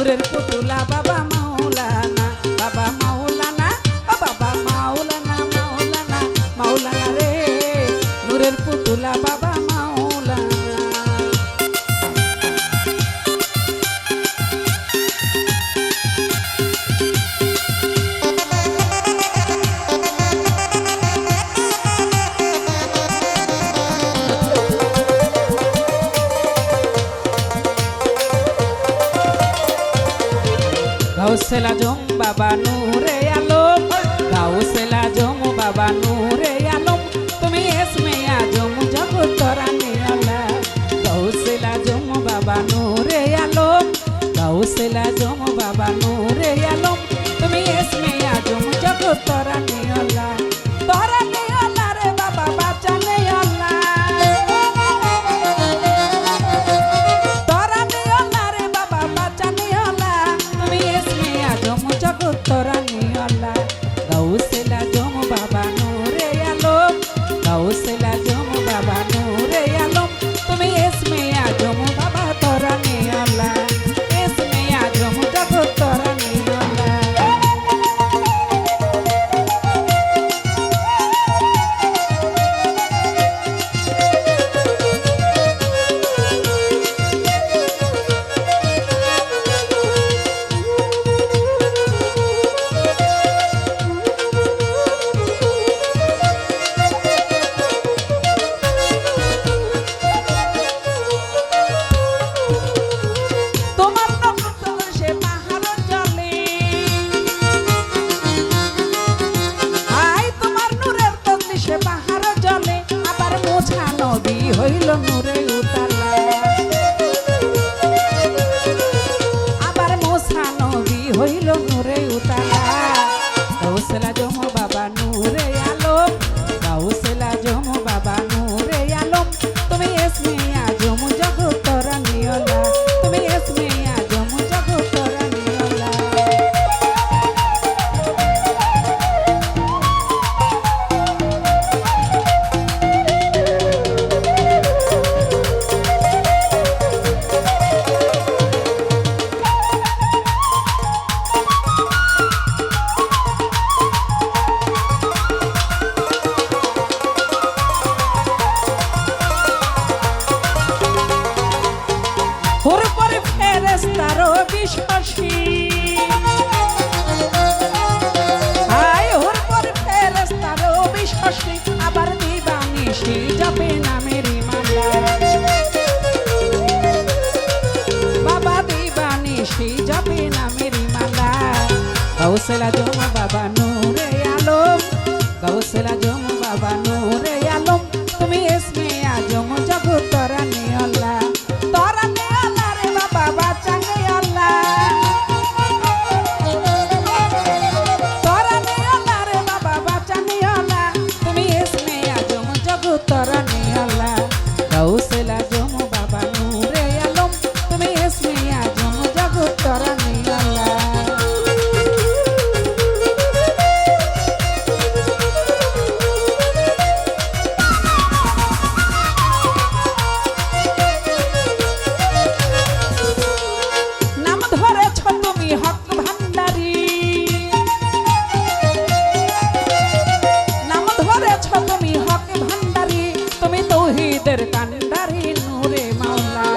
নূরের পুতুলা বাবা মাওলানা, বাবা মাওলানা, ও বাবা মাওলানা, মাওলানা, মাওলানা রে, নূরের পুতুলা বাবা মাওলানা। গাউসেল আজম বাবা নূরে আলম, গাউসেল আজম বাবা নূরে আলম, তুমি ইসমে আজম জগত রানী আলা। গাউসেল আজম বাবা নূরে আলম, গাউসেল আজম বাবা নূরে আলম, তুমি ইসমে আজম জগত রানী আলা। তরানী আলা রে বাবা বাঁচানে আলা, তরানী আলা রে বাবা বাঁচানে আলা, তুমি ইসমে আজম জগত রানী আলা। গাউসেল আজম বাবা নূরে আলম, গাউসেল আজম বাবা নূরে আলম, তুমি ইসমে আজম বাবা তরানী আলা, ইসমে আজম জগত রানী আলা। তোমার নক্ষত্র সে পাহাড় জলে, আই তোমার নূরের তগলি সে পাহাড় জলে, আবার মোছা নদী হইল নূরে উতালা, আবার মোছা নদী হইল নূরে উতালা। গাউসেল আজম বাবা নূরে আলম, গাউসেল আজম বাবা নূরে আলম, তুমি ইসমে আজম জগত রানী আলা, তুমি ইসমে আজম জগত রানী আলা। ওর পরে ফেরেশতারও বিশ্বাসী, আয় ওর পরে ফেরেশতারও বিশ্বাসী, আবার দিবানিশি জপে নামের মালা, বাবা দিবানিশি জপে নামের মালা। গাউসেল আজম বাবা নূরে আলম, গাউসেল আজম বাবা নূরে আলম, তুমি ইসমে আজম জগত রানী আলা। তরানী আলা রে বাবা বাঁচানে আলা, তরানী আলা রে বাবা বাঁচানে আলা, তুমি ইসমে আজম জগত রানী আলা। গাউসেল আজম বাবা নূরে আলম, তুমি ইসমে আজম জগত রানী আলা। নাম ধরেছ তুমি হক ভান্ডারী, নাম ধরেছ তুমি হক ভান্ডারী, তুমি তৌহিদের কান্ডারী নূরে মাওলা,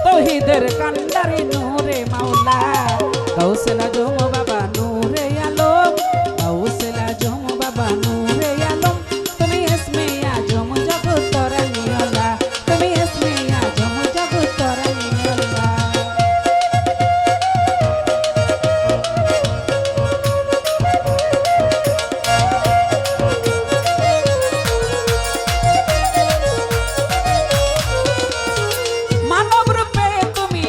তৌহিদের কান্ডারী নূরে মাওলা। গাউসেল আজম বাবা নূরে আলম, গাউসেল আজম বাবা নূরে আলম, তুমি ইসমে আজম জগত রানী আলা, তুমি ইসমে আজম জগত রানী আলা। মানব রূপে তুমি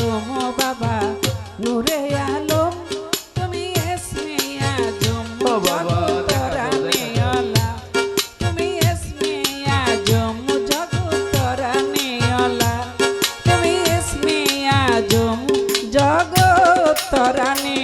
আজম বাবা নূরে আলম তুমি এসমে আজম ও বাবা, জগতরানিওয়ালা তুমি এসমে আজম জগতরানিওয়ালা তুমি এসমে আজম জগতরানি